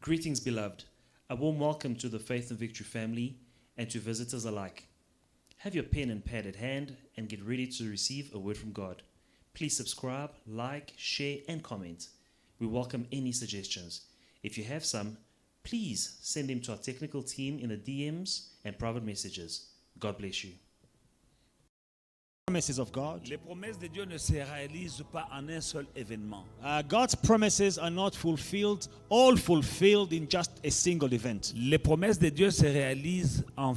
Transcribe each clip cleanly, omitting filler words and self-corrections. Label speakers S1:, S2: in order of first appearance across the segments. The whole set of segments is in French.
S1: Greetings, beloved. A warm welcome to the Faith and Victory family and to visitors alike. Have your pen and pad at hand and get ready to receive a word from God. Please subscribe, like, share, and comment. We welcome any suggestions. If you have some, please send them to our technical team in the DMs and private messages. God bless you.
S2: Promises of God.
S3: Les promesses de Dieu ne se réalisent pas en un seul événement.
S2: God's promises are not all fulfilled in just a single event.
S3: Les promesses de Dieu se réalisent en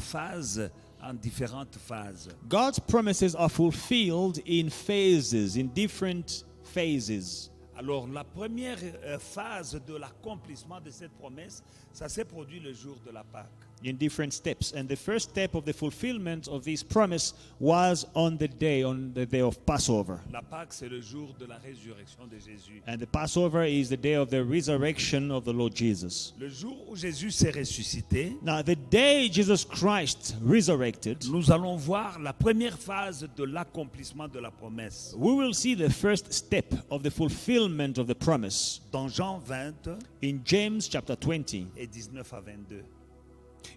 S3: différentes phases.
S2: God's promises are fulfilled in phases, in different phases.
S3: Alors, la première phase de l'accomplissement de cette promesse, ça s'est produit le jour de la Pâque.
S2: In different steps. And the first step of the fulfillment of this promise was on the day of Passover.
S3: La Pâque, c'est le jour de la résurrection de Jésus.
S2: And the Passover is the day of the resurrection of the Lord Jesus.
S3: Le jour où Jésus s'est ressuscité,
S2: Now, the day Jesus Christ resurrected,
S3: nous allons voir la première phase de l'accomplissement de la promesse.
S2: we will see the first step of the fulfillment of the promise
S3: Dans Jean 20
S2: in James chapter 20.
S3: et 19 à 22.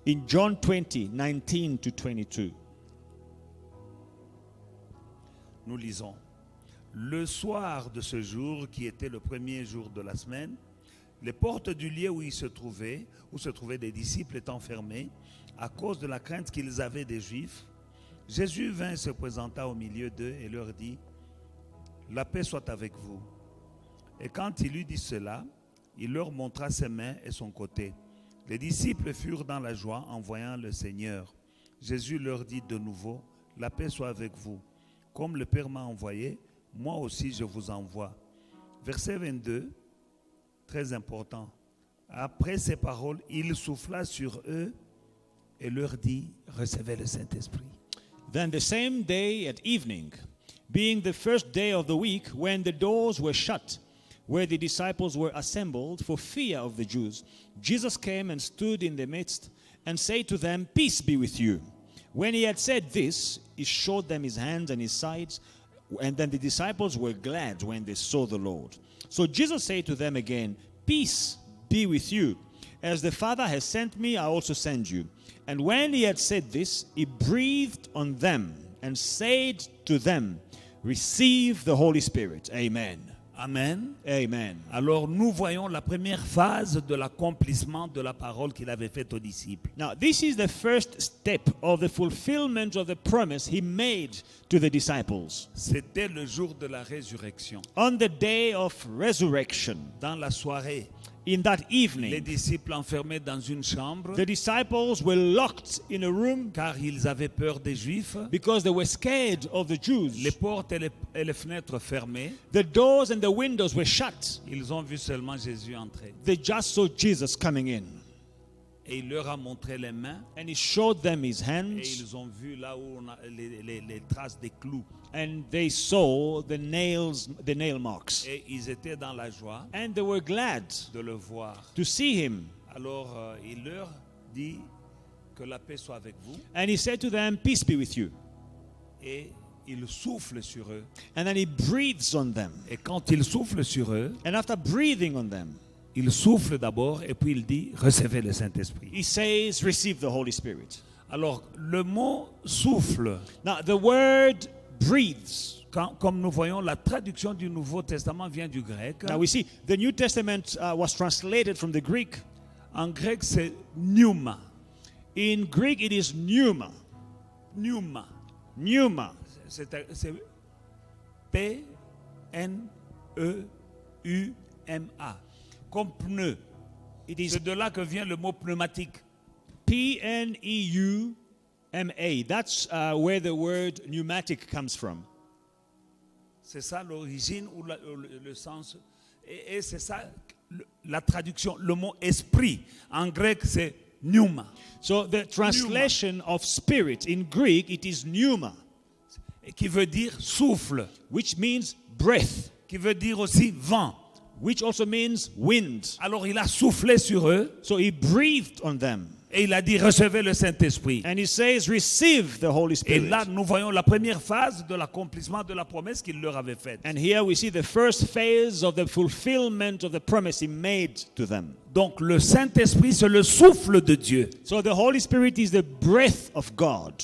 S2: In John 20, 19 to 22.
S3: Nous lisons. Le soir de ce jour, qui était le premier jour de la semaine, les portes du lieu où se trouvaient des disciples étant fermées, à cause de la crainte qu'ils avaient des Juifs, Jésus vint et se présenta au milieu d'eux et leur dit, « La paix soit avec vous. » Et quand il eut dit cela, il leur montra ses mains et son côté. Les disciples furent dans la joie en voyant le Seigneur. Jésus leur dit de nouveau, « La paix soit avec vous. Comme le Père m'a envoyé, moi aussi je vous envoie. » Verset 22, très important. Après ces paroles, il souffla sur eux et leur dit, « Recevez le Saint-Esprit. »
S2: Then the same day at evening, being the first day of the week, when the doors were shut, where the disciples were assembled for fear of the Jews, Jesus came and stood in the midst and said to them, "Peace be with you." When he had said this, he showed them his hands and his sides, and then the disciples were glad when they saw the Lord. So Jesus said to them again, "Peace be with you. As the Father has sent me, I also send you." And when he had said this, he breathed on them and said to them, "Receive the Holy Spirit." Amen.
S3: Amen.
S2: Amen.
S3: Alors nous voyons la première phase de l'accomplissement de la parole qu'il avait faite aux disciples.
S2: Now, this is the first step of the fulfillment of the promise he made to the disciples.
S3: C'était le jour de la résurrection.
S2: On the day of resurrection,
S3: Dans la soirée,
S2: in that
S3: les
S2: evening,
S3: disciples enfermés dans une chambre
S2: the disciples were locked in a room
S3: car ils avaient peur des Juifs,
S2: because they were scared of the Jews.
S3: les portes et les fenêtres fermées.
S2: The doors and the windows were shut.
S3: Ils ont vu seulement Jésus entrer.
S2: They just saw Jesus coming in.
S3: Et il leur a montré les mains
S2: And he showed them his
S3: et
S2: hands,
S3: ils ont vu là où on a les traces des clous.
S2: and they saw the nail marks.
S3: Et ils étaient dans la joie
S2: And they were glad
S3: de le voir.
S2: to see him.
S3: Alors il leur dit que la paix soit avec vous
S2: And he said to them, "Peace be with you."
S3: et il souffle sur eux.
S2: And then he breathes on them.
S3: Et quand il souffle sur eux,
S2: And after breathing on them,
S3: il souffle d'abord et puis il dit recevez le Saint-Esprit.
S2: he says, "Receive the Holy Spirit."
S3: Alors le mot souffle,
S2: Now, the word breathes.
S3: comme nous voyons, la traduction du Nouveau Testament vient du grec.
S2: Now, we see the New Testament was translated from the Greek.
S3: En grec, c'est pneuma.
S2: In Greek, it is pneuma.
S3: Pneuma.
S2: Pneuma.
S3: C'est P-N-E-U-M-A. Comme pneu.
S2: It is
S3: C'est de là que vient le mot pneumatique.
S2: P-N-E-U-M-A. That's where the word pneumatic comes from.
S3: C'est ça l'origine ou le sens. Et c'est ça la traduction. Le mot esprit, en grec, c'est pneuma.
S2: So the translation of spirit in Greek, it is pneuma,
S3: Qui veut dire souffle.
S2: which means breath,
S3: Qui veut dire aussi vent.
S2: which also means wind.
S3: Alors il a soufflé sur eux
S2: So he breathed on them.
S3: Et il a dit, recevez le Saint-Esprit.
S2: And he says, receive the Holy
S3: Et
S2: Spirit.
S3: là, nous voyons la première phase de l'accomplissement de la promesse qu'il leur avait faite.
S2: And here we see the first phase of the fulfillment of the promise he made to them.
S3: Donc, le Saint-Esprit, c'est le souffle de Dieu.
S2: So the Holy Spirit is the breath of God.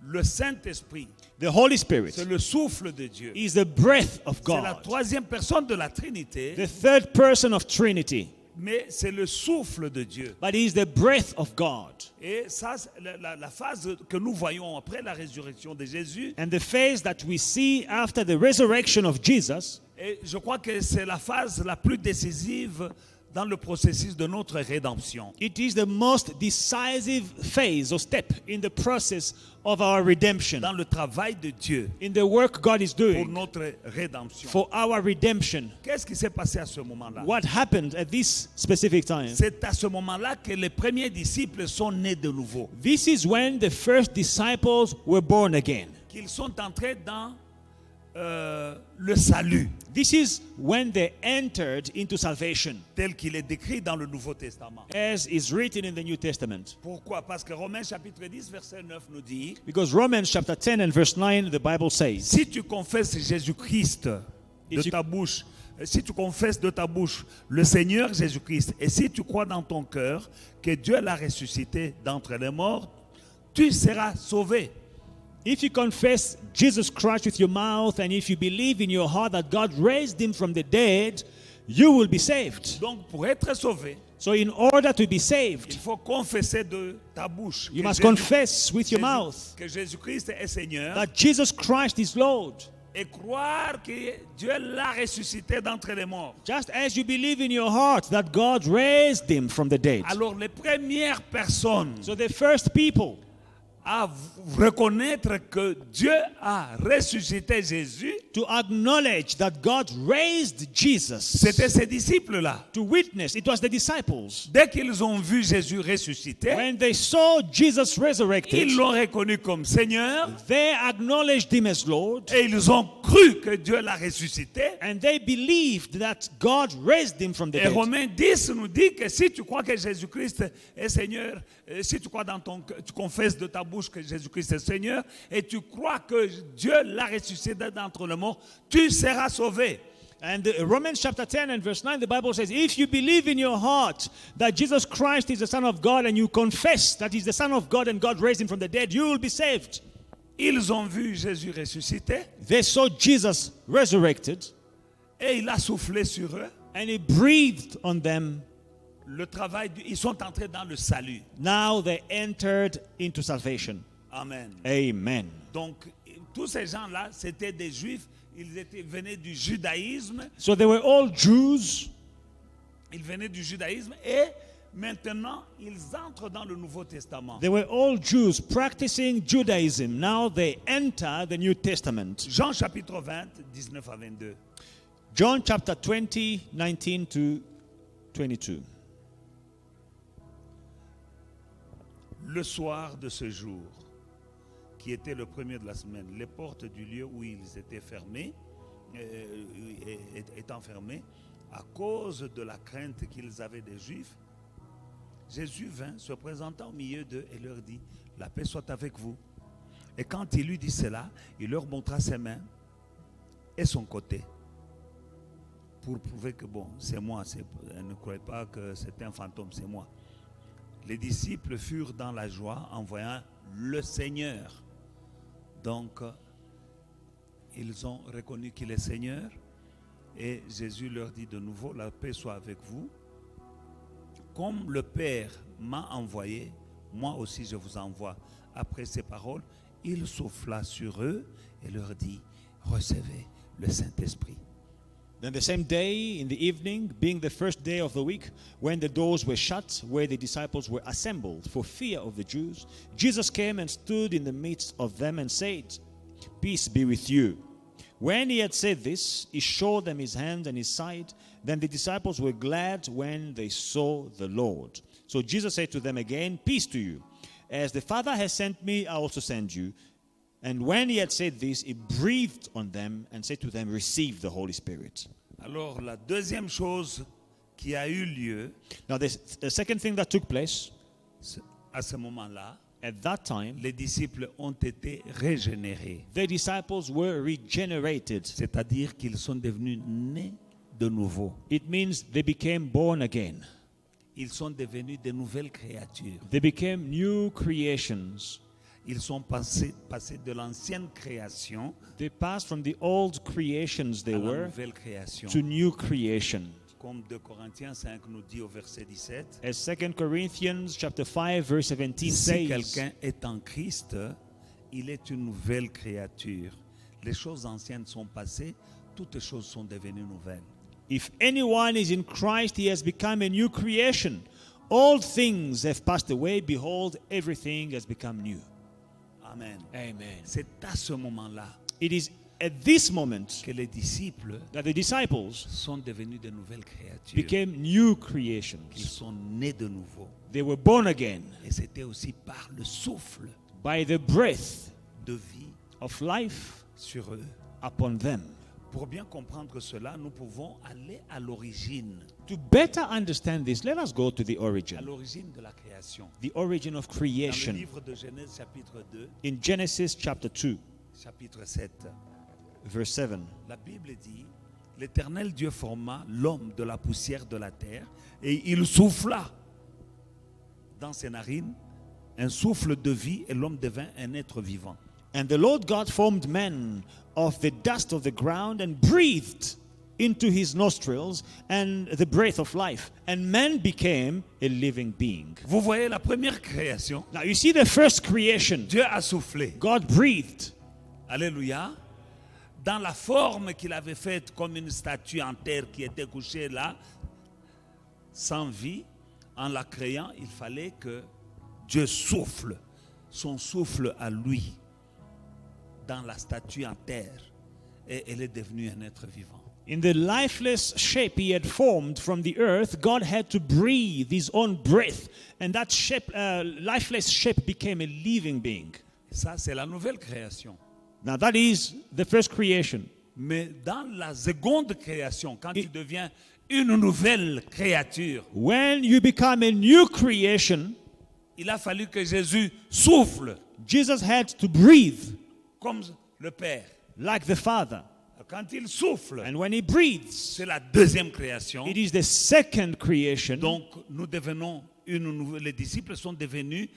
S3: Le Saint-Esprit,
S2: The Holy Spirit
S3: c'est le souffle de Dieu.
S2: is the breath of
S3: C'est la
S2: God.
S3: troisième personne de la Trinité,
S2: The third person of Trinity.
S3: mais c'est le souffle de Dieu.
S2: But he is the breath of God.
S3: Et ça, c'est la phase que nous voyons après la résurrection de Jésus.
S2: And the phase that we see after the resurrection of Jesus,
S3: Et je crois que c'est la phase la plus décisive dans le processus de notre rédemption.
S2: it is the most decisive phase or step in the process of our redemption,
S3: Dans le travail de Dieu
S2: in the work God is
S3: pour
S2: doing
S3: notre rédemption.
S2: for our redemption.
S3: Qu'est-ce qui s'est passé à ce moment-là?
S2: What happened at this specific time?
S3: C'est à ce moment-là que les premiers disciples sont nés de nouveau.
S2: This is when the first disciples were born again.
S3: Qu'ils sont entrés dans le salut,
S2: This is when they entered into salvation,
S3: tel qu'il est décrit dans le Nouveau Testament.
S2: as is written in the New Testament.
S3: Pourquoi? Parce que Romains chapitre 10, verset 9 nous dit,
S2: Because Romans chapter 10 and verse 9, the Bible says,
S3: si tu confesses Jésus-Christ de
S2: Et si-
S3: ta bouche, si tu confesses de ta bouche le Seigneur Jésus-Christ, et si tu crois dans ton cœur que Dieu l'a ressuscité d'entre les morts, tu seras sauvé.
S2: if you confess Jesus Christ with your mouth and if you believe in your heart that God raised him from the dead, you will be saved.
S3: Donc pour être sauvé,
S2: So in order to be
S3: il
S2: saved,
S3: faut confesser de ta bouche
S2: you
S3: que
S2: must
S3: Jésus-
S2: confess with your mouth
S3: que Jésus-Christ est Seigneur
S2: that Jesus Christ is Lord.
S3: et croire que Dieu l'a ressuscité d'entre les morts.
S2: Just as you believe in your heart that God raised him from the dead.
S3: Alors les premières personnes
S2: So the first people
S3: à reconnaître que Dieu a ressuscité Jésus,
S2: to acknowledge that God raised Jesus,
S3: c'était ces disciples-là.
S2: to witness, it was the disciples.
S3: Dès qu'ils ont vu Jésus ressuscité,
S2: When they saw Jesus resurrected,
S3: ils l'ont reconnu comme Seigneur
S2: they acknowledged him as Lord,
S3: et ils ont cru que Dieu l'a ressuscité.
S2: and they believed that God raised him from the
S3: Et
S2: dead.
S3: Romains 10 nous dit que si tu crois que Jésus-Christ est Seigneur, si tu crois dans ton cœur, tu confesses de ta bouche que Jésus-Christ est Seigneur et tu crois que Dieu l'a ressuscité d'entre les morts, tu seras sauvé.
S2: And Romans chapter 10 and verse 9, the Bible says, if you believe in your heart that Jesus Christ is the Son of God and you confess that he's the Son of God and God raised him from the dead, you will be saved.
S3: Ils ont vu Jésus ressuscité
S2: They saw Jesus resurrected
S3: et il a soufflé sur eux.
S2: and he breathed on them.
S3: Le travail, ils sont entrés dans le salut.
S2: Now they entered into salvation.
S3: Amen.
S2: Amen.
S3: Donc, tous ces gens-là, c'était des juifs. Ils venaient du judaïsme.
S2: So they were all Jews,
S3: Ils venaient du judaïsme et maintenant, ils entrent dans le Nouveau Testament.
S2: they were all Jews practicing Judaism. Now they enter the New Testament.
S3: Jean chapitre 20, 19 à 22.
S2: John chapter 20, 19 to 22.
S3: Le soir de ce jour, qui était le premier de la semaine, les portes du lieu où ils étaient fermés, étant fermées, à cause de la crainte qu'ils avaient des Juifs, Jésus vint, se présenta au milieu d'eux et leur dit, la paix soit avec vous. Et quand il lui dit cela, il leur montra ses mains et son côté, pour prouver que bon, c'est moi, ne croyez pas que c'était un fantôme, c'est moi. Les disciples furent dans la joie en voyant le Seigneur. Donc, ils ont reconnu qu'il est Seigneur. Et Jésus leur dit de nouveau, la paix soit avec vous. Comme le Père m'a envoyé, moi aussi je vous envoie. Après ces paroles, il souffla sur eux et leur dit, recevez le Saint-Esprit.
S2: Then the same day in the evening, being the first day of the week, when the doors were shut, where the disciples were assembled for fear of the Jews, Jesus came and stood in the midst of them and said, peace be with you. When he had said this, he showed them his hand and his side. Then the disciples were glad when they saw the Lord. So Jesus said to them again, peace to you. As the Father has sent me, I also send you. And when he had said this, he breathed on them and said to them, receive the Holy Spirit.
S3: Alors, la deuxième chose qui a eu lieu,
S2: Now, the second thing that took place,
S3: À ce moment-là,
S2: At that time,
S3: les disciples ont été régénérés.
S2: the disciples were regenerated.
S3: C'est-à-dire qu'ils sont devenus nés de nouveau.
S2: It means they became born again.
S3: Ils sont devenus de nouvelles créatures.
S2: They became new creations.
S3: Ils sont passés de l'ancienne création
S2: They passed from the old creations
S3: à
S2: they
S3: la
S2: were
S3: nouvelle création.
S2: to new creation.
S3: Comme 2 Corinthiens 5 nous dit au verset 17.
S2: As 2 Corinthians chapter 5 verse 17
S3: Si
S2: says,
S3: quelqu'un est en Christ, il est une nouvelle créature. Les choses anciennes sont passées, toutes choses sont devenues nouvelles.
S2: if anyone is in Christ, he has become a new creation. All things have passed away. Behold, everything has become new.
S3: Amen.
S2: Amen.
S3: C'est à ce moment-là
S2: It is at this moment
S3: que les disciples
S2: that the disciples
S3: sont devenus de nouvelles créatures.
S2: became new
S3: Ils
S2: creations.
S3: sont nés de nouveau.
S2: They were born again
S3: Et c'était aussi par le souffle
S2: by the breath
S3: de vie
S2: of life
S3: sur eux.
S2: upon them.
S3: Pour bien comprendre cela, nous pouvons aller à l'origine.
S2: To better understand this, let us go to the
S3: À
S2: origin.
S3: l'origine de la création.
S2: The origin of
S3: Dans le
S2: creation
S3: livre de Genèse chapitre 2,
S2: in Genesis chapter 2,
S3: chapitre 7,
S2: verse 7.
S3: la Bible dit, l'Éternel Dieu forma l'homme de la poussière de la terre et il souffla dans ses narines un souffle de vie et l'homme devint un être vivant.
S2: And the Lord God formed man of the dust of the ground and breathed into his nostrils and the breath of life. And man became a living being.
S3: Vous voyez la première création,
S2: Now you see the first creation.
S3: Dieu a soufflé.
S2: God breathed.
S3: Alléluia. Dans la forme qu'il avait faite comme une statue en terre qui était couchée là, sans vie, en la créant, il fallait que Dieu souffle son souffle à lui dans la statue en terre. Et elle est devenue un être vivant.
S2: In the lifeless shape he had formed from the earth, God had to breathe his own breath. And that shape, lifeless shape became a living being.
S3: Ça, c'est la nouvelle création.
S2: Now that is the first creation.
S3: Mais dans la seconde création, quand tu deviens une nouvelle créature,
S2: When you become a new creation,
S3: il a fallu que Jésus souffle
S2: Jesus had to breathe
S3: comme le Père.
S2: like the Father.
S3: Quand il souffle,
S2: And when he breathes,
S3: c'est la deuxième création.
S2: it is the second creation.
S3: Donc nous devenons les disciples sont devenus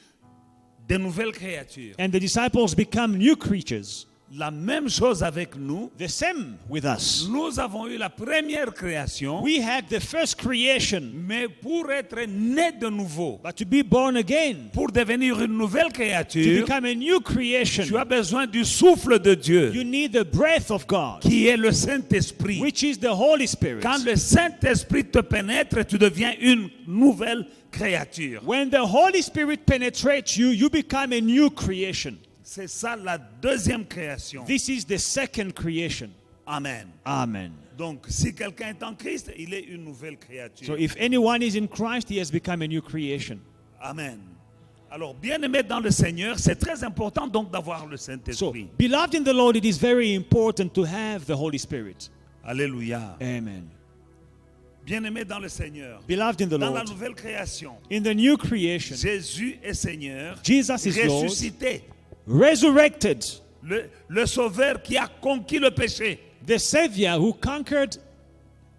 S3: de nouvelles créatures.
S2: And the disciples become new creatures.
S3: La même chose avec nous.
S2: The same with us.
S3: Nous avons eu la première création,
S2: We had the first creation,
S3: mais pour être né de nouveau,
S2: but to be born again,
S3: pour devenir une nouvelle
S2: to
S3: créature,
S2: become a new
S3: tu
S2: creation,
S3: as besoin du souffle de Dieu,
S2: you need the breath of God,
S3: qui est le Saint-Esprit.
S2: which is the Holy Spirit.
S3: Quand le Saint-Esprit te pénètre, tu deviens une nouvelle créature.
S2: When the Holy Spirit penetrates you, you become a new creation.
S3: C'est ça la deuxième création.
S2: This is the second creation.
S3: Amen.
S2: Amen.
S3: Donc, si quelqu'un est en Christ, il est une nouvelle
S2: So
S3: créature.
S2: if anyone is in Christ, he has become a new creation.
S3: Amen. Alors, bien aimé dans le Seigneur, c'est très important donc d'avoir le
S2: So,
S3: Saint-Esprit.
S2: beloved in the Lord, it is very important to have the Holy Spirit.
S3: Alléluia.
S2: Amen.
S3: Bien aimé dans le Seigneur.
S2: Beloved in the
S3: Dans la
S2: Lord,
S3: nouvelle création,
S2: in the new creation,
S3: Jésus est Seigneur,
S2: Jesus is Lord,
S3: ressuscité.
S2: resurrected,
S3: Le Sauveur qui a conquis le péché,
S2: the Savior who conquered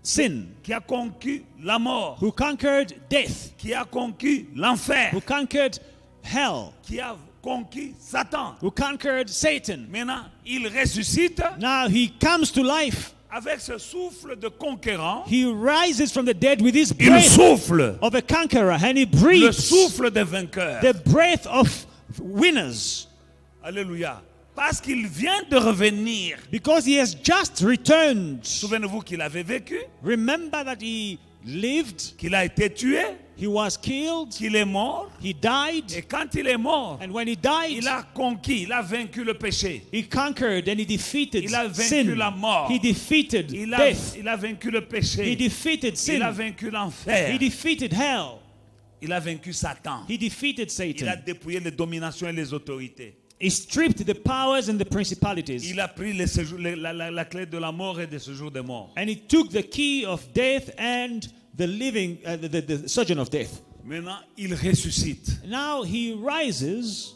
S2: sin,
S3: qui a conquis la mort,
S2: who conquered death,
S3: qui a conquis l'enfer,
S2: who conquered hell,
S3: qui a conquis Satan.
S2: who conquered Satan.
S3: Maintenant, il ressuscite
S2: Now he comes to life.
S3: avec ce souffle de conquérant.
S2: He rises from the dead with his
S3: Il
S2: breath
S3: souffle
S2: of a conqueror, and he
S3: le
S2: breathes
S3: souffle des vainqueurs.
S2: the breath of winners,
S3: Alléluia. Parce qu'il vient de revenir.
S2: because he has just returned.
S3: Souvenez-vous qu'il avait vécu,
S2: Remember that he lived,
S3: qu'il a été tué,
S2: he was killed,
S3: qu'il est mort.
S2: he died,
S3: Et quand il est mort,
S2: and when he died,
S3: il a conquis, il a vaincu le péché.
S2: he conquered and he defeated
S3: Il a vaincu
S2: sin.
S3: la mort.
S2: He defeated
S3: Il a
S2: death.
S3: vaincu le
S2: He
S3: péché.
S2: defeated
S3: Il a
S2: sin.
S3: vaincu
S2: He
S3: l'enfer.
S2: defeated hell.
S3: Il a vaincu Satan.
S2: He defeated
S3: Il a
S2: Satan.
S3: dépouillé les dominations et les autorités.
S2: He stripped the powers and the principalities.
S3: Il a pris la clé de la mort et des séjours des morts.
S2: And he took the key of death and the living, the surgeon of death.
S3: Maintenant, il ressuscite.
S2: Now he rises,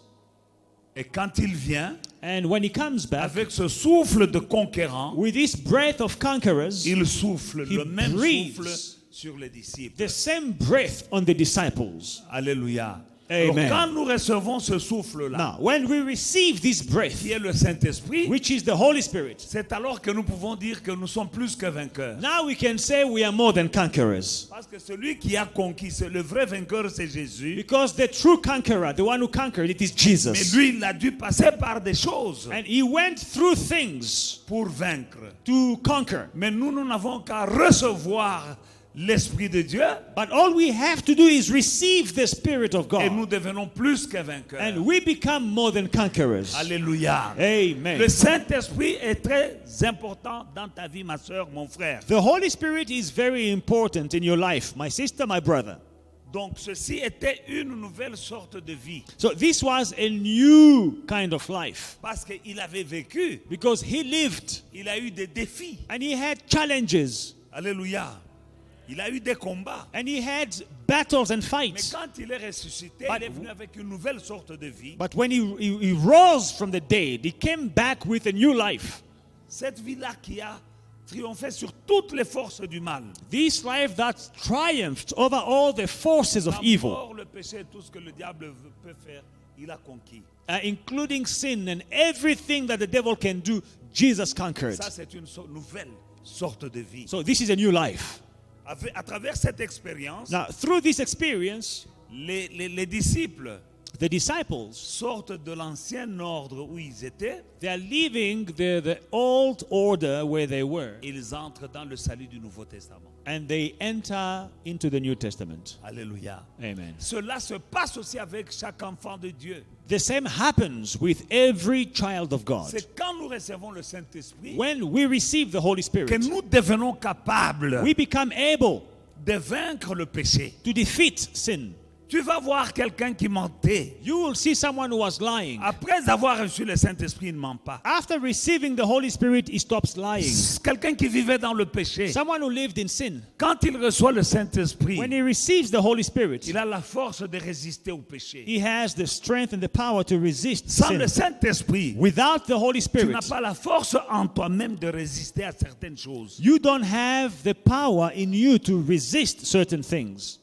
S3: Et quand il vient,
S2: and when he comes back,
S3: avec ce souffle de conquérant,
S2: with this breath of conquerors,
S3: il souffle
S2: He
S3: le même
S2: breathes
S3: souffle sur les disciples.
S2: the same breath on the disciples.
S3: Alléluia.
S2: Amen.
S3: Alors, quand nous recevons ce souffle-là,
S2: Now, when we receive this breath,
S3: qui est le Saint-Esprit,
S2: which is the Holy Spirit,
S3: c'est alors que nous pouvons dire que nous sommes plus que vainqueurs.
S2: now we can say we are more than conquerors.
S3: Parce que celui qui a conquis, le vrai vainqueur, c'est Jésus.
S2: Because the true conqueror, the one who conquered, it is
S3: Mais
S2: Jesus.
S3: lui, il a dû passer par des choses
S2: And he went through things
S3: pour vaincre.
S2: to conquer.
S3: Mais nous n'avons qu'à recevoir l'Esprit de Dieu
S2: But all we have to do is receive the Spirit of
S3: et nous
S2: God.
S3: devenons plus que vainqueurs.
S2: And we become more than conquerors.
S3: Alléluia.
S2: Amen.
S3: Le Saint-Esprit est très important dans ta vie, ma soeur, mon frère.
S2: The Holy Spirit is very important in your life, my sister, my brother.
S3: Donc ceci était une nouvelle sorte de vie.
S2: So this was a new kind of life
S3: Parce qu'il avait vécu,
S2: because he lived
S3: il a eu des défis.
S2: and he had challenges
S3: Alléluia. Il a eu des combats.
S2: and he had battles and
S3: Mais
S2: fights.
S3: quand il est ressuscité,
S2: But-
S3: il est venu avec une nouvelle sorte de vie.
S2: But when he rose from the dead, he came back with a new life.
S3: Cette vie-là qui a triomphé sur toutes les forces du mal.
S2: This life that triumphed over all the forces of
S3: La
S2: evil,
S3: mort, le péché, tout ce que le diable peut faire, il a conquis.
S2: including sin and everything that the devil can do, Jesus conquered.
S3: Ça, c'est une nouvelle sorte de vie.
S2: So this is a new life.
S3: À travers cette expérience,
S2: Now, through this experience,
S3: les disciples
S2: the disciples,
S3: sortent de l'ancien ordre où ils étaient.
S2: they are leaving the old order where they were,
S3: Ils entrent dans le salut du Nouveau Testament.
S2: and they enter into the New Testament.
S3: Alléluia.
S2: Amen.
S3: Cela se passe aussi avec chaque enfant de Dieu.
S2: The same happens with every child of God.
S3: C'est quand nous recevons le Saint-Esprit
S2: When we receive the Holy
S3: que
S2: Spirit,
S3: nous devenons capables
S2: we become able
S3: de vaincre le péché.
S2: to defeat sin.
S3: Tu vas voir quelqu'un qui mentait.
S2: You will see someone who was lying.
S3: Après avoir reçu le Saint-Esprit, il ne ment pas.
S2: After receiving the Holy Spirit, he stops lying.
S3: Quelqu'un qui vivait dans le péché,
S2: Someone who lived in sin,
S3: quand il reçoit le Saint-Esprit,
S2: when he receives the Holy Spirit,
S3: il a la force de résister au péché.
S2: he has the strength and the power to resist
S3: Sans
S2: sin.
S3: le Saint-Esprit,
S2: Without the Holy
S3: tu
S2: Spirit,
S3: n'as pas la force en toi-même de résister à certaines choses.
S2: you don't have the power in you to resist certain things.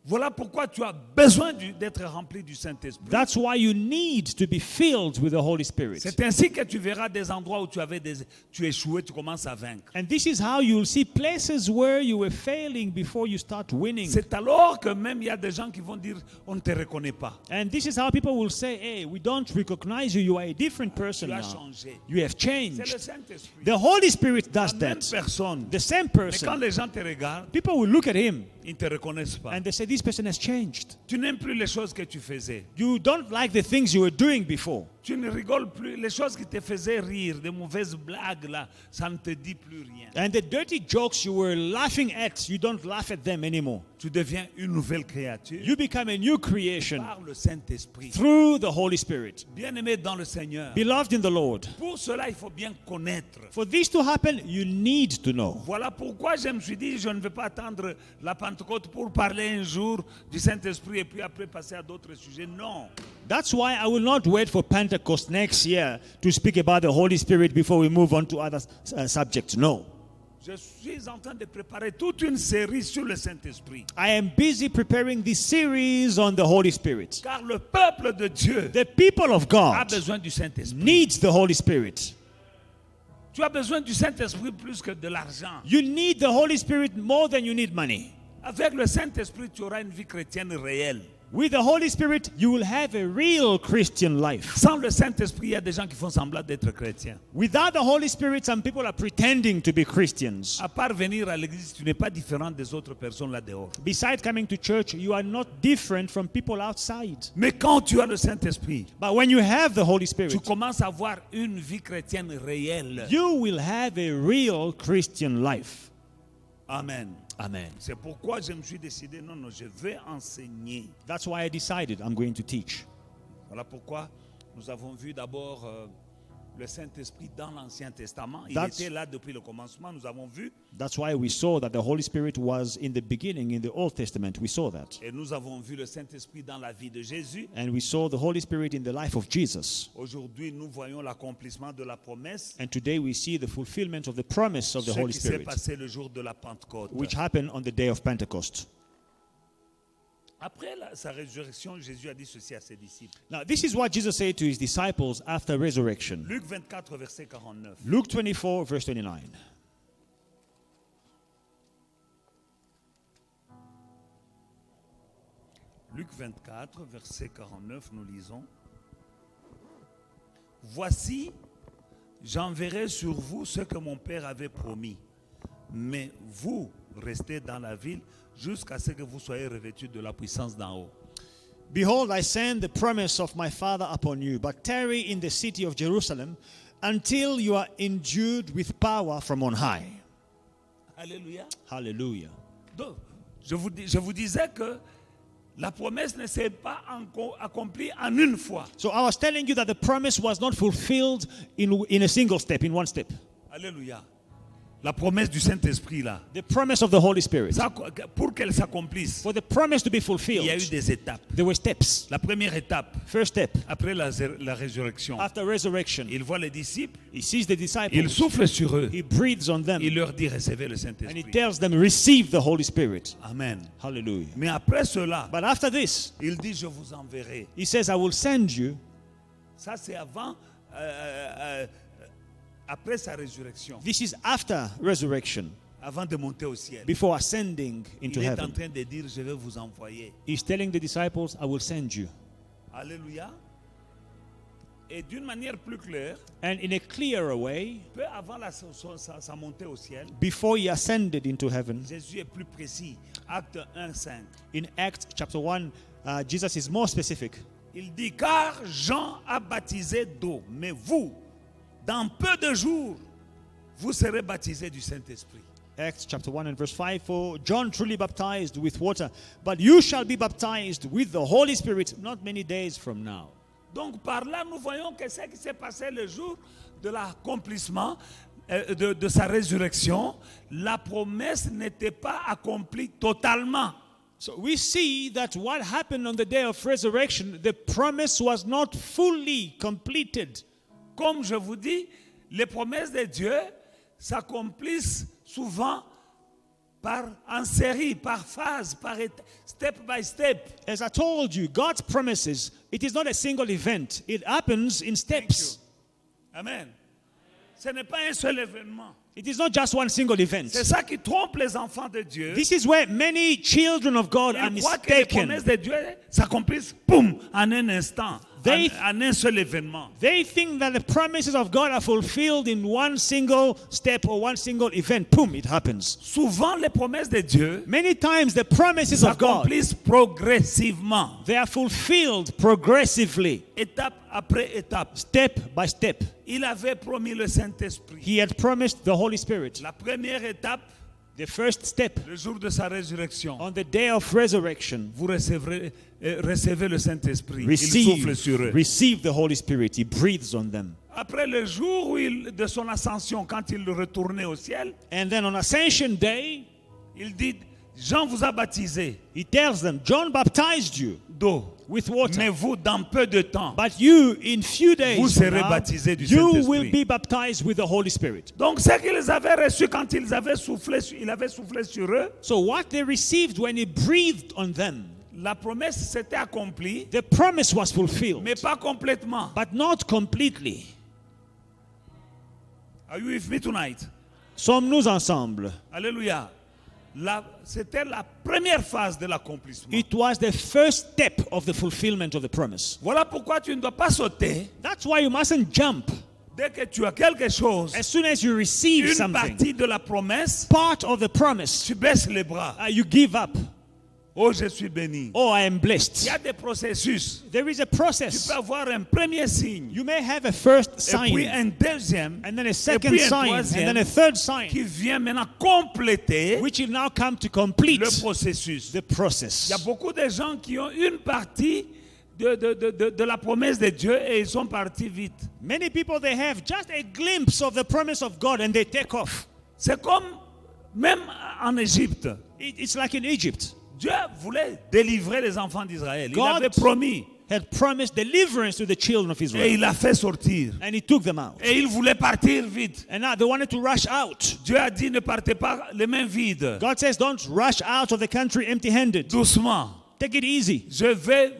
S3: Voilà pourquoi tu as besoin d'être rempli du Saint-Esprit.
S2: That's why you need to be filled with the Holy Spirit.
S3: C'est ainsi que tu verras des endroits où tu échouais, tu commences à vaincre.
S2: And this is how you'll see places where you were failing before you start winning.
S3: C'est alors que même il y a des gens qui vont dire on ne te reconnaît pas.
S2: And this is how people will say, hey, we don't recognize you. You are a different person
S3: Tu as
S2: now.
S3: changé.
S2: You have
S3: C'est le
S2: changed.
S3: Saint-Esprit.
S2: The Holy Spirit does
S3: La même
S2: that.
S3: personne.
S2: The same
S3: Mais quand
S2: person.
S3: les gens te regardent,
S2: People will look at him
S3: ils ne te reconnaissent pas.
S2: and they say, this person has changed.
S3: Tu n'aimes plus les choses que tu faisais.
S2: You don't like the things you were doing before.
S3: Tu ne rigoles plus. Les choses qui te faisaient rire, des mauvaises blagues, là, ça ne te dit plus rien.
S2: And the dirty jokes you were laughing at, you don't laugh at them anymore.
S3: Tu deviens une nouvelle créature
S2: You become a new creation
S3: par le Saint-Esprit.
S2: through the Holy Spirit.
S3: Bien-aimé dans le Seigneur.
S2: Beloved in the Lord.
S3: Pour cela, il faut bien connaître.
S2: For this to happen, you need to know.
S3: Voilà pourquoi je me suis dit, je ne vais pas attendre la Pentecôte pour parler un jour du Saint-Esprit et puis après passer à d'autres sujets. Non.
S2: That's why I will not wait for Pentecost next year to speak about the Holy Spirit before we move on to other subjects. No.
S3: Je suis en train de préparer toute une série sur le Saint-Esprit.
S2: I am busy preparing this series on the Holy Spirit.
S3: Car le peuple de Dieu
S2: The people of
S3: a
S2: God
S3: besoin du Saint-Esprit.
S2: needs the Holy Spirit.
S3: Tu as besoin du Saint-Esprit plus que de l'argent.
S2: You need the Holy Spirit more than you need money.
S3: Avec le Saint-Esprit, tu auras une vie chrétienne réelle.
S2: With the Holy Spirit, you will have a real Christian life.
S3: Sans le Saint-Esprit, il y a des gens qui font semblant d'être chrétiens.
S2: Without the Holy Spirit, some people are pretending to be Christians.
S3: À part venir à l'église, tu n'es pas différent des autres personnes là dehors.
S2: Besides coming to church, you are not different from people outside.
S3: Mais quand tu as le Saint-Esprit,
S2: But when you have the Holy
S3: tu
S2: Spirit,
S3: commences à avoir une vie chrétienne réelle.
S2: you will have a real Christian life.
S3: Amen.
S2: Amen.
S3: C'est pourquoi je me suis décidé, non, je vais enseigner.
S2: That's why I decided I'm going to teach.
S3: Voilà pourquoi nous avons vu d'abord le Saint-Esprit dans l'Ancien Testament. Il
S2: That's-
S3: était là depuis le commencement, nous avons vu.
S2: That's why we saw that the Holy Spirit was in the beginning in the Old Testament. We saw that.
S3: Et nous avons vu le Saint-Esprit dans la vie de Jésus.
S2: And we saw the Holy Spirit in the life of Jesus.
S3: Aujourd'hui, nous voyons l'accomplissement de la promesse.
S2: And today we see the fulfillment of the promise of the
S3: Ce
S2: Holy
S3: qui s'est
S2: Spirit,
S3: passé le jour de la Pentecôte.
S2: which happened on the day of Pentecost.
S3: Après sa résurrection, Jésus a dit ceci à ses disciples.
S2: Now, this is what Jesus said to his disciples after resurrection.
S3: Luc 24, verset 49.
S2: Luke 24, verse 29.
S3: Luc 24, verset 49, nous lisons. Voici, j'enverrai sur vous ce que mon Père avait promis. Mais vous, restez dans la ville jusqu'à ce que vous soyez revêtus de la puissance d'en haut.
S2: Behold, I send the promise of my Father upon you, but tarry in the city of Jerusalem until you are endued with power from on high.
S3: Alléluia.
S2: Hallelujah.
S3: Donc, je vous disais que la promesse ne s'est pas accomplie en une fois.
S2: So I was telling you that the promise was not fulfilled in a single step, in one step.
S3: Alléluia. La promesse du Saint-Esprit là.
S2: The promise of the Holy Spirit.
S3: Pour qu'elle s'accomplisse,
S2: For the promise to be
S3: il y a eu
S2: fulfilled,
S3: des étapes.
S2: there were steps.
S3: La première étape,
S2: First step,
S3: après la résurrection,
S2: after resurrection,
S3: il voit les disciples,
S2: he sees the
S3: il
S2: disciples,
S3: souffle sur eux,
S2: he breathes on them,
S3: il leur dit recevez le
S2: and he
S3: Saint-Esprit.
S2: tells them, receive the Holy Spirit.
S3: Amen.
S2: Hallelujah.
S3: Mais après cela,
S2: But after this,
S3: il dit je vous enverrai.
S2: he says, I will send you.
S3: Ça c'est avant, après sa résurrection,
S2: This is after resurrection,
S3: avant de monter au ciel.
S2: before ascending into
S3: Il est en
S2: heaven.
S3: train de dire je vais vous envoyer.
S2: He's telling the disciples, I will send you.
S3: Alléluia. Et d'une manière plus claire,
S2: And in a clearer way,
S3: peu avant sa montée au ciel,
S2: before he ascended into heaven,
S3: Jésus est plus précis. Acte 1, 5.
S2: in Acts chapter 1, Jesus is more specific.
S3: Il dit, car Jean a baptisé d'eau, mais vous, dans peu de jours, vous serez baptisés du Saint-Esprit.
S2: Acts chapter 1 and verse 5, for John truly baptized with water, but you shall be baptized with the Holy Spirit not many days from now.
S3: Donc par là, nous voyons que ce qui s'est passé le jour de l'accomplissement de sa résurrection, la promesse n'était pas accomplie totalement.
S2: So we see that what happened on the day of resurrection, the promise was not fully completed.
S3: Comme je vous dis, les promesses de Dieu s'accomplissent souvent en série, par phase, step by step.
S2: As I told you, God's promises, it is not a single event. It happens in steps.
S3: Amen. Ce n'est pas un seul événement.
S2: It is not just one single event.
S3: C'est ça qui trompe les enfants de Dieu.
S2: This is where many children of God are
S3: Ils croient que les
S2: mistaken.
S3: promesses de Dieu s'accomplissent, boum, en un instant,
S2: They-
S3: en un seul événement.
S2: They think that the promises of God are fulfilled in one single step or one single event. Boom, it happens.
S3: Souvent, les promesses de Dieu
S2: Many times the promises of God,
S3: s'accomplissent progressivement,
S2: they are fulfilled progressively,
S3: étape après étape.
S2: step by step.
S3: Il avait promis le Saint-Esprit.
S2: He had promised the Holy Spirit.
S3: La première étape,
S2: The first step
S3: le jour de sa résurrection,
S2: on the day of resurrection,
S3: vous recevez le Saint-Esprit. Il souffle sur eux.
S2: receive the Holy Spirit. He breathes on them.
S3: Après le jour de son ascension, quand il retournait au ciel,
S2: And then on Ascension Day,
S3: il dit, Jean vous a baptisé
S2: he tells them, John baptized you
S3: d'eau,
S2: with water.
S3: mais vous, dans peu de temps.
S2: But you, in few days,
S3: Vous
S2: from
S3: serez
S2: now,
S3: baptisés du
S2: you
S3: Saint-Esprit.
S2: will be baptized with the Holy Spirit.
S3: Donc, ce qu'ils avaient reçu quand il avait soufflé sur eux,
S2: So what they received when he breathed on them,
S3: la promesse s'était accomplie,
S2: the promise was fulfilled,
S3: mais pas complètement.
S2: but not completely.
S3: Are you with me tonight?
S2: Sommes-nous ensemble?
S3: Alléluia. C'était la première phase de l'accomplissement.
S2: It was the first step of the fulfillment of the promise.
S3: Voilà pourquoi tu ne dois pas sauter
S2: That's why you mustn't jump.
S3: dès que tu as quelque chose,
S2: As soon as you receive
S3: une
S2: something,
S3: partie de la promesse,
S2: part of the promise,
S3: tu baisses les bras.
S2: you give up.
S3: Oh, je suis béni.
S2: Oh, I am
S3: Il
S2: blessed.
S3: y a des processus.
S2: There is a
S3: Tu
S2: process.
S3: peux avoir un premier signe,
S2: You may have a first
S3: et puis
S2: sign,
S3: un deuxième,
S2: and then a
S3: et
S2: second
S3: puis un
S2: sign, and
S3: troisième,
S2: then a third sign,
S3: qui vient maintenant compléter
S2: which will now come to complete
S3: le processus.
S2: the process.
S3: Il y a beaucoup de gens qui ont une partie de la promesse de Dieu et ils sont partis vite.
S2: Many people, they have just a glimpse of the promise of God and they take off.
S3: C'est comme même en Égypte.
S2: It's like in Egypt.
S3: Dieu voulait délivrer les enfants d'Israël. Il
S2: God
S3: avait promis
S2: had promised deliverance to the children of
S3: et
S2: Israel.
S3: il a fait sortir.
S2: And he took them out.
S3: Et il voulait partir vite.
S2: And now they wanted to rush out.
S3: Dieu a dit ne partez pas les mains vides.
S2: God says, don't rush out of the country empty-handed.
S3: Doucement.
S2: Take it easy.
S3: Je vais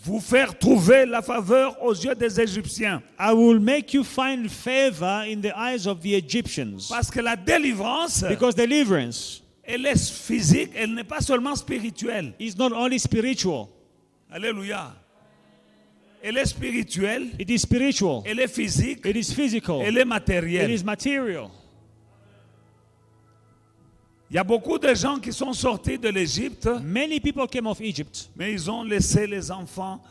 S3: vous faire trouver la faveur aux yeux des Égyptiens.
S2: I will make you find favor in the eyes of the Egyptians.
S3: Parce que la délivrance,
S2: Because deliverance
S3: elle est physique, elle n'est pas seulement spirituelle.
S2: is not only spiritual,
S3: Alléluia. Elle est spirituelle,
S2: it is spiritual,
S3: elle est physique,
S2: it is physical,
S3: elle est
S2: it
S3: matérielle.
S2: is material.
S3: Il y a beaucoup de gens qui sont sortis de l'Égypte,
S2: Many people came of Egypt,
S3: mais ils ont laissé les enfants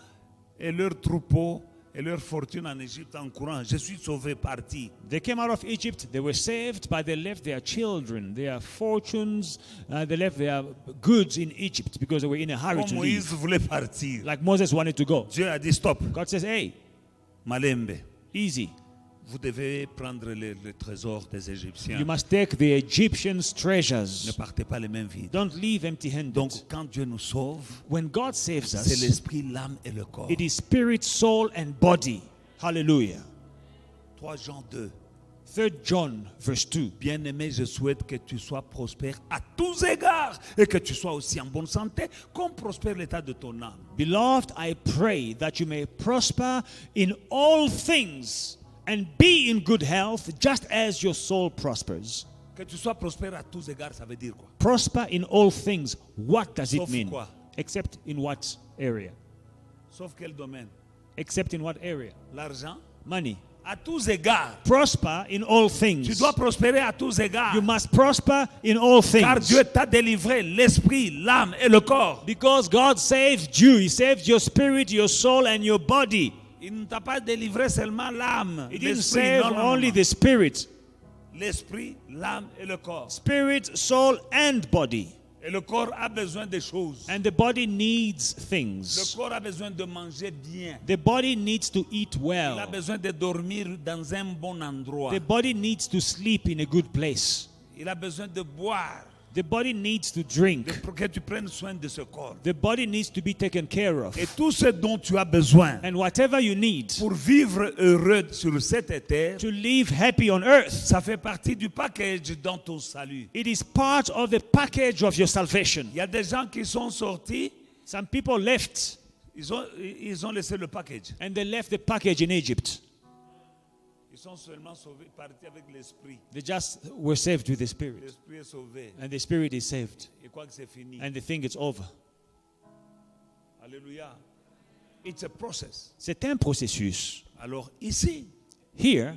S3: et leurs troupeaux et leur fortune en Égypte en courant. Je suis sauvé, parti.
S2: they came out of Egypt, they were saved, but they left their children, their fortunes, they left their goods in Egypt because they were in a hurry
S3: Comme
S2: to
S3: Moïse
S2: leave.
S3: voulait partir.
S2: Like Moses wanted to go.
S3: Dieu a dit stop,
S2: God says, hey,
S3: Malembe.
S2: easy.
S3: Vous devez prendre le trésor des Égyptiens.
S2: You must take the Egyptians'
S3: Ne
S2: treasures.
S3: partez pas les mains vides.
S2: Don't leave empty-handed.
S3: Donc, quand Dieu nous sauve,
S2: When God saves
S3: c'est
S2: us,
S3: l'esprit, l'âme et le corps.
S2: it is spirit, soul, and body. Hallelujah.
S3: 3 Jean 2.
S2: 3 John verse 2.
S3: Bien-aimé, je souhaite que tu sois prospère à tous égards et que tu sois aussi en bonne santé, comme prospère l'état de ton âme.
S2: Beloved, I pray that you may prosper in all things and be in good health, just as your soul prospers.
S3: Que tu sois prospère à tous égards, ça veut dire quoi?
S2: Prosper in all things. What does it
S3: Sauf
S2: mean?
S3: quoi?
S2: Except in what area?
S3: Sauf quel domaine?
S2: Except in what area?
S3: L'argent?
S2: Money.
S3: À tous égards.
S2: Prosper in all
S3: Tu
S2: things.
S3: dois prospérer à tous égards.
S2: You must prosper in all
S3: Car
S2: things.
S3: Dieu t'a délivré l'esprit, l'âme et le corps.
S2: Because God saved you. He saved your spirit, your soul, and your body.
S3: Il ne t'a pas délivré seulement l'âme.
S2: He didn't
S3: l'esprit.
S2: save
S3: Non, non, non,
S2: only
S3: non.
S2: the spirit.
S3: L'esprit, l'âme et le corps.
S2: Spirit, soul, and body.
S3: Et le corps a besoin de choses.
S2: And the body needs
S3: Le
S2: things.
S3: corps a besoin de manger bien.
S2: The body needs to eat
S3: Il a
S2: well.
S3: besoin de dormir dans un bon endroit.
S2: The body needs to sleep in a good place.
S3: Il a besoin de boire.
S2: The body needs to drink.
S3: Pour que tu prennes soin de ce corps.
S2: The body needs to be taken care of.
S3: Et tout ce dont tu as besoin
S2: And whatever you need
S3: pour vivre heureux sur cette terre,
S2: to live happy on earth,
S3: ça fait partie du package dans ton salut.
S2: it is part of the package of your salvation.
S3: Il y a des gens qui sont sortis,
S2: Some people left
S3: ils ont laissé le package.
S2: and they left the package in Egypt.
S3: Ils sont seulement sauvés, partis avec l'esprit.
S2: They just were saved with the Spirit.
S3: L'esprit est sauvé.
S2: And the Spirit is saved.
S3: Et quoi que c'est fini.
S2: And they think it's over.
S3: Alléluia. It's a process.
S2: C'est un processus.
S3: Alors ici,
S2: Here,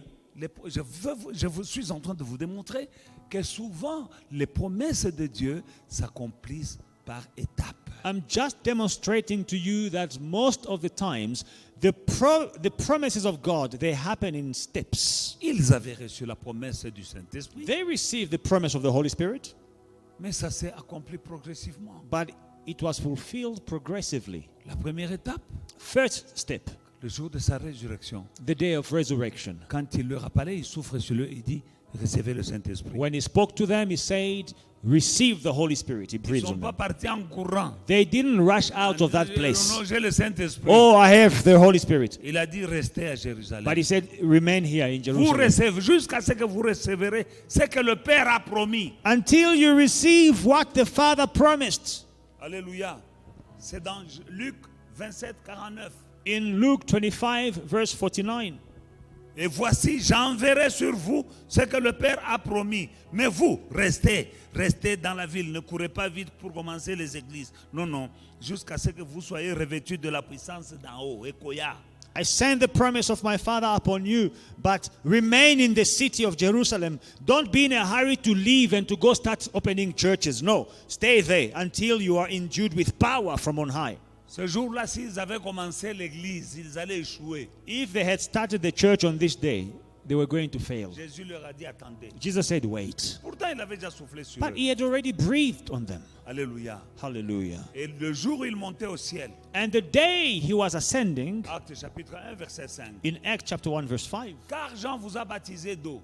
S3: je vous suis en train de vous démontrer que souvent les promesses de Dieu s'accomplissent par étapes.
S2: I'm just demonstrating to you that most of the times the promises of God, they happen in steps.
S3: Ils avaient reçu la promesse du Saint-Esprit,
S2: They received the promise of the Holy Spirit,
S3: mais ça s'est accompli progressivement.
S2: but it was fulfilled progressively.
S3: La première étape,
S2: First step,
S3: le jour de sa résurrection.
S2: the day of resurrection.
S3: Quand il leur a parlé, il souffre sur eux, il dit, recevez le Saint-Esprit.
S2: When he spoke to them, he said, receive the Holy Spirit. He
S3: Ils ne
S2: breathed
S3: sont
S2: on
S3: pas
S2: them.
S3: partis en courant.
S2: They didn't rush out of that place.
S3: Non, j'ai le Saint-Esprit.
S2: Oh, I have the Holy Spirit.
S3: Il a dit, restez à Jérusalem.
S2: But he said, remain here in
S3: Vous
S2: Jerusalem.
S3: recevez jusqu'à ce que vous recevrez ce que le Père a promis.
S2: Until you receive what the Father promised.
S3: Alléluia. C'est dans Luc 27, 49.
S2: In Luke 25, verse 49.
S3: Et voici, j'enverrai sur vous ce que le Père a promis. Mais vous, restez dans la ville. Ne courez pas vite pour commencer les églises. Non, non. Jusqu'à ce que vous soyez revêtus de la puissance d'en haut. Ekoya.
S2: I send the promise of my Father upon you, but remain in the city of Jerusalem. Don't be in a hurry to leave and to go start opening churches. No, stay there until you are endued with power from on high.
S3: Ce jour-là, s'ils avaient commencé l'église, ils allaient échouer.
S2: If they had started the church on this day, they were going to fail.
S3: Jésus leur a dit, attendez.
S2: Jesus said, wait.
S3: Pourtant, il avait déjà soufflé sur
S2: But
S3: eux.
S2: he had already breathed on them.
S3: Alléluia.
S2: Hallelujah.
S3: Et le jour où il montait au ciel,
S2: And the day he was ascending,
S3: Actes chapitre 1, verset 5.
S2: in Acts chapter 1, verse 5,
S3: Car Jean vous a baptisé d'eau.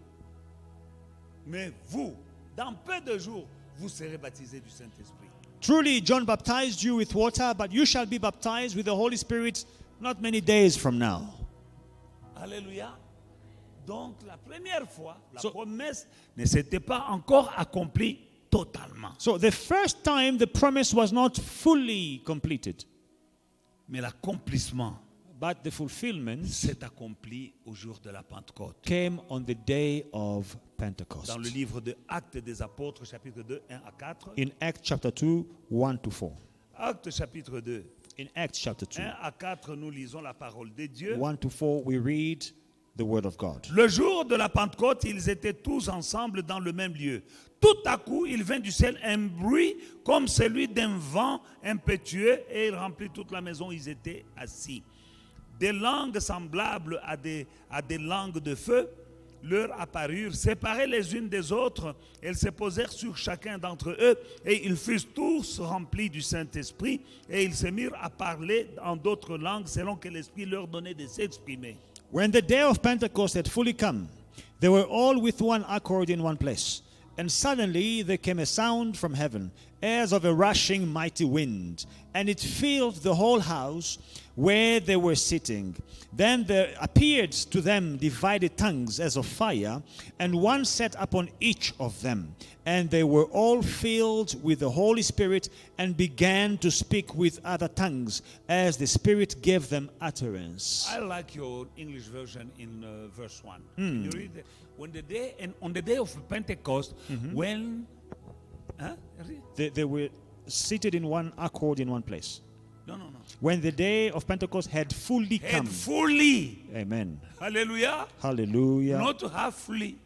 S3: Mais vous, dans peu de jours, vous serez baptisés du Saint-Esprit.
S2: truly John baptized you with water, but you shall be baptized with the Holy Spirit not many days from now.
S3: Alléluia. Donc la première fois, la
S2: So-
S3: promesse ne s'était pas encore accomplie totalement.
S2: So the first time the promise was not fully completed,
S3: Mais l'accomplissement
S2: but the fulfillment
S3: s'est accompli au jour de la Pentecôte.
S2: came on the day of Pentecost.
S3: Dans le livre de Actes des Apôtres, chapitre 2, 1 à 4.
S2: In Acts chapter 2, 1 to 4.
S3: Actes chapitre 2,
S2: In Acts chapter 2,
S3: 1 à 4, nous lisons la parole de Dieu.
S2: 1 to 4, we read the word of God.
S3: Le jour de la Pentecôte, ils étaient tous ensemble dans le même lieu. Tout à coup, il vint du ciel un bruit comme celui d'un vent impétueux et il remplit toute la maison où ils étaient assis. Des langues semblables à des langues de feu leur apparurent, séparées les unes des autres. Elles se posèrent sur chacun d'entre eux et ils furent tous remplis du Saint-Esprit et ils se mirent à parler en d'autres langues selon que l'Esprit leur donnait de s'exprimer.
S2: When the day of Pentecost had fully come, they were all with one accord in one place. And suddenly there came a sound from heaven, as of a rushing mighty wind, and it filled the whole house where they were sitting. Then there appeared to them divided tongues as of fire, and one sat upon each of them. And they were all filled with the Holy Spirit and began to speak with other tongues as the Spirit gave them utterance.
S3: I like your English version in verse 1. Can you read it? On the day of Pentecost, when
S2: They were seated in one accord in one place.
S3: no,
S2: When the day of Pentecost had fully
S3: and
S2: come.
S3: fully,
S2: Amen.
S3: hallelujah,
S2: Hallelujah.
S3: not halfly,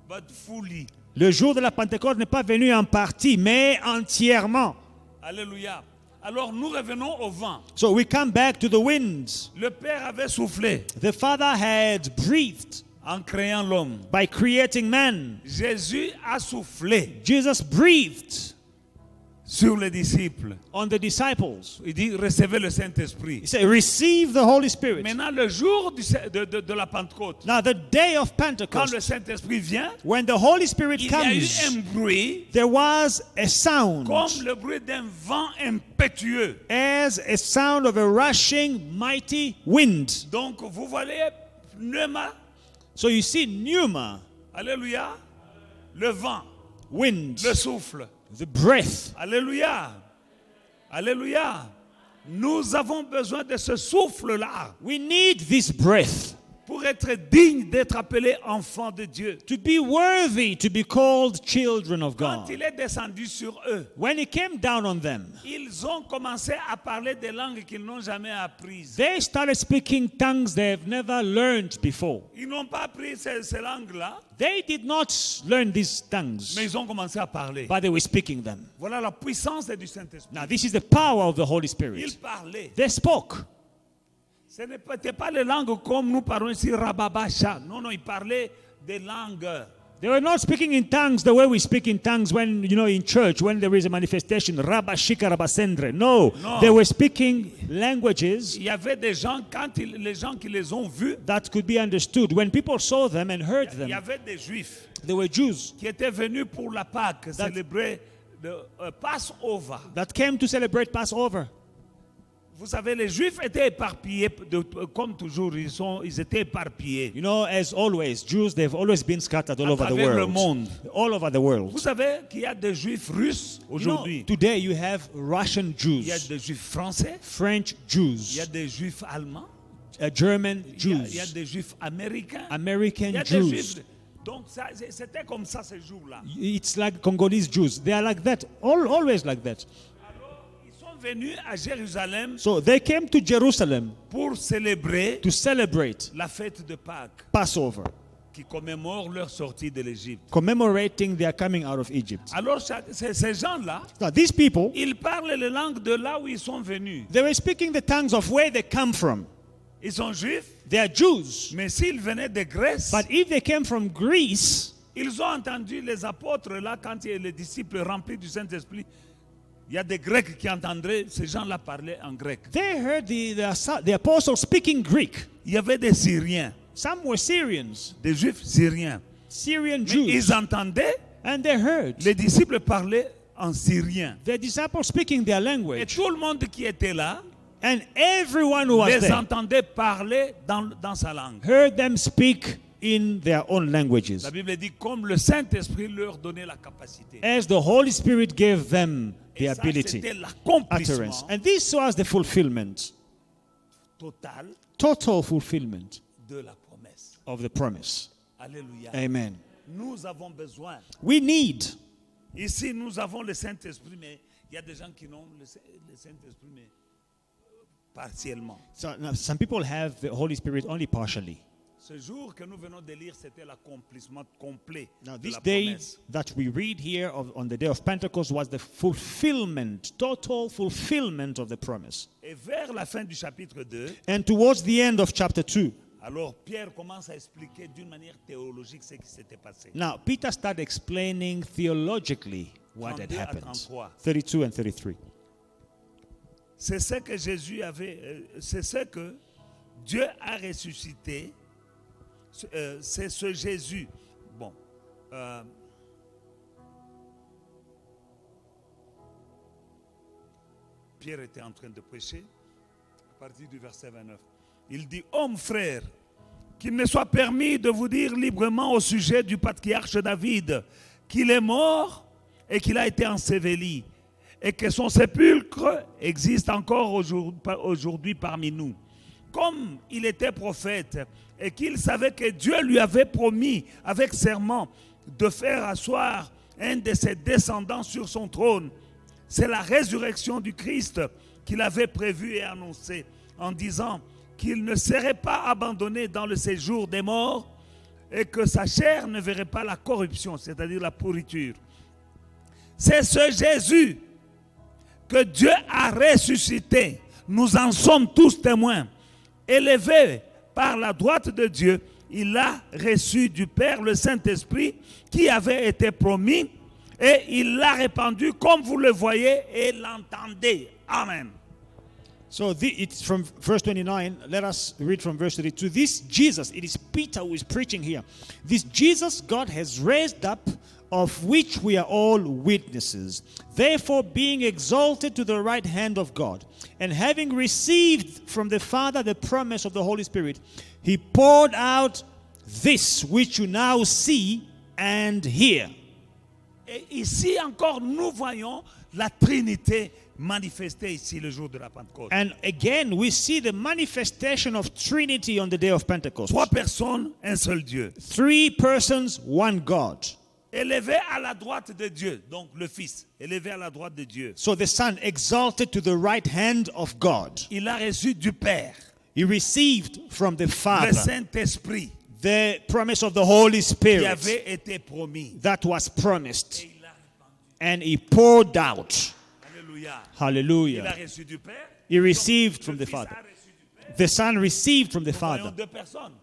S3: but fully,
S2: Le jour de la Pentecôte n'est pas venu en partie, mais entièrement.
S3: hallelujah. Alors nous revenons au vent.
S2: So we come back to the winds.
S3: Le Père avait soufflé
S2: The Father had breathed
S3: en créant l'homme.
S2: by creating man.
S3: Jésus a soufflé
S2: Jesus breathed
S3: sur les disciples.
S2: on the disciples.
S3: Il dit recevez le
S2: He
S3: Saint-Esprit.
S2: said, receive the Holy Spirit.
S3: Maintenant le jour de la Pentecôte,
S2: Now the day of
S3: quand le
S2: Pentecost,
S3: Saint-Esprit vient,
S2: when the Holy Spirit
S3: il y a eu un
S2: comes,
S3: bruit
S2: there was a sound
S3: comme le bruit d'un vent impétueux.
S2: as a sound of a rushing mighty wind.
S3: Donc vous voyez pneuma,
S2: So you see pneuma,
S3: alléluia, le vent,
S2: wind,
S3: le souffle,
S2: the breath.
S3: alléluia, alléluia. Nous avons besoin de ce souffle-là
S2: We need this breath
S3: pour être digne d'être appelé enfant de Dieu.
S2: to be worthy to be called children of
S3: Quand
S2: God.
S3: il est descendu sur eux,
S2: When he came down on them,
S3: ils ont commencé à parler des langues qu'ils n'ont jamais apprises.
S2: they started speaking tongues they've never learned before.
S3: Ils n'ont pas appris ces langues-là,
S2: They did not learn these tongues,
S3: mais ils ont commencé à parler.
S2: but they were speaking them.
S3: Voilà la puissance du Saint-Esprit.
S2: Now, this is the power of the Holy
S3: Ils
S2: Spirit.
S3: parlaient.
S2: They spoke.
S3: Ce n'était pas les langues comme nous parlons ici, rababacha. Non, ils parlaient des langues.
S2: They were not speaking in tongues the way we speak in tongues when, in church, when there is a manifestation. Rabashika Rabasendre. No,
S3: No.
S2: they were speaking languages
S3: Il y avait des gens, les gens qui les ont vus,
S2: that could be understood. When people saw them and heard
S3: il y
S2: them,
S3: avait des Juifs
S2: they were Jews
S3: qui étaient venus pour la Pâque, célébrer le Passover.
S2: that came to celebrate Passover.
S3: Vous savez, les Juifs étaient éparpillés, comme toujours, ils étaient éparpillés.
S2: As always, Jews, they've always been scattered all
S3: À
S2: over the
S3: travers le
S2: world.
S3: monde.
S2: All over the world.
S3: Vous savez qu'il y a des Juifs russes aujourd'hui.
S2: Today you have Russian
S3: Il y a
S2: Jews,
S3: des Juifs français.
S2: French
S3: Il y
S2: Jews,
S3: a des Juifs allemands.
S2: German
S3: Il y a
S2: Jews,
S3: des Juifs américains. Il
S2: American
S3: y a des
S2: Jews.
S3: Juifs. Donc c'était comme ça ces jours-là.
S2: It's like Congolese Jews. They are like that, always like that.
S3: Alors, ils sont venus à Jérusalem
S2: So they came to Jerusalem
S3: pour célébrer
S2: to celebrate
S3: la fête de Pâques
S2: Passover,
S3: qui commémore leur sortie de l'Égypte.
S2: commemorating their coming out of Egypt.
S3: Alors ces gens-là,
S2: Now these people,
S3: ils parlent les langues de là où ils sont venus.
S2: they were speaking the tongues of where they come from.
S3: Ils sont juifs,
S2: They are Jews.
S3: mais s'ils venaient de Grèce,
S2: But if they came from Greece,
S3: ils ont entendu les apôtres là, quand il y a les disciples remplis du Saint-Esprit. Il y a des Grecs qui entendraient ces gens-là parler en grec.
S2: they heard the apostles speaking Greek.
S3: Il y avait des Syriens,
S2: Some were Syrians,
S3: des Juifs syriens.
S2: Syrian
S3: Mais
S2: Jews.
S3: ils entendaient
S2: And they heard
S3: les disciples parler en syrien.
S2: the disciples speaking their
S3: Et
S2: language.
S3: tout le monde qui était là
S2: And everyone who was
S3: les
S2: there
S3: entendait parler dans sa langue.
S2: heard them speak in their own languages,
S3: La Bible dit comme le Saint-Esprit leur donnait la capacité.
S2: as the Holy Spirit gave them the
S3: Et ça,
S2: ability,
S3: c'était l'accomplissement
S2: utterance. And this was the fulfillment,
S3: total
S2: total fulfillment
S3: de la promesse.
S2: of the promise.
S3: Alléluia.
S2: Amen.
S3: Nous avons besoin.
S2: We need,
S3: Ici, nous avons le Saint-Esprit, mais il y a des gens qui n'ont le Saint-Esprit, mais partiellement.
S2: so now some people have the Holy Spirit only partially.
S3: Ce jour que nous venons de lire, c'était l'accomplissement complet
S2: Now,
S3: de
S2: this
S3: la
S2: day
S3: promesse.
S2: that we read here on the day of Pentecost was the fulfillment, total fulfillment of the promise.
S3: Et vers la fin du chapitre 2,
S2: And towards the end of chapter 2,
S3: alors Pierre commence à expliquer d'une manière théologique ce qui s'était passé.
S2: now Peter started explaining theologically what had
S3: 32 à
S2: happened.
S3: 33.
S2: 32 and 33.
S3: C'est ce que Jésus avait, c'est ce que Dieu a ressuscité. C'est ce Jésus. Bon. Pierre était en train de prêcher à partir du verset 29. Il dit, homme frère, qu'il me soit permis de vous dire librement au sujet du patriarche David qu'il est mort et qu'il a été enseveli et que son sépulcre existe encore aujourd'hui parmi nous. Comme il était prophète et qu'il savait que Dieu lui avait promis avec serment de faire asseoir un de ses descendants sur son trône, c'est la résurrection du Christ qu'il avait prévue et annoncée en disant qu'il ne serait pas abandonné dans le séjour des morts et que sa chair ne verrait pas la corruption, c'est-à-dire la pourriture. C'est ce Jésus que Dieu a ressuscité. Nous en sommes tous témoins. Élevé par la droite de Dieu, il a reçu du Père le Saint-Esprit qui avait été promis et il l'a répandu comme vous le voyez et l'entendez. Amen.
S2: So it's from verse 29. Let us read from verse 32. This Jesus, it is Peter who is preaching here. This Jesus God has raised up, of which we are all witnesses. Therefore, being exalted to the right hand of God, and having received from the Father the promise of the Holy Spirit, he poured out this which you now see and hear.
S3: Et ici encore, nous voyons la Trinité manifestée ici le jour de la Pentecôte.
S2: And again, we see the manifestation of Trinity on the day of Pentecost.
S3: 3 personnes, un seul Dieu.
S2: 3 persons, one God.
S3: Élevé à la droite de Dieu, donc le Fils, élevé à la droite de Dieu.
S2: So the Son exalted to the right hand of God.
S3: Il a reçu du Père
S2: He received from the
S3: le
S2: Father
S3: Saint-Esprit
S2: the promise of the Holy
S3: qui
S2: Spirit
S3: avait été promis.
S2: that was promised.
S3: Et il a répandu.
S2: And he poured out.
S3: Alléluia. Il a
S2: Hallelujah.
S3: reçu du Père.
S2: He received
S3: Donc,
S2: from
S3: le
S2: the
S3: Fils
S2: Father.
S3: a reçu du Père.
S2: The Son received from the
S3: Nous voyons
S2: Father.
S3: 2 personnes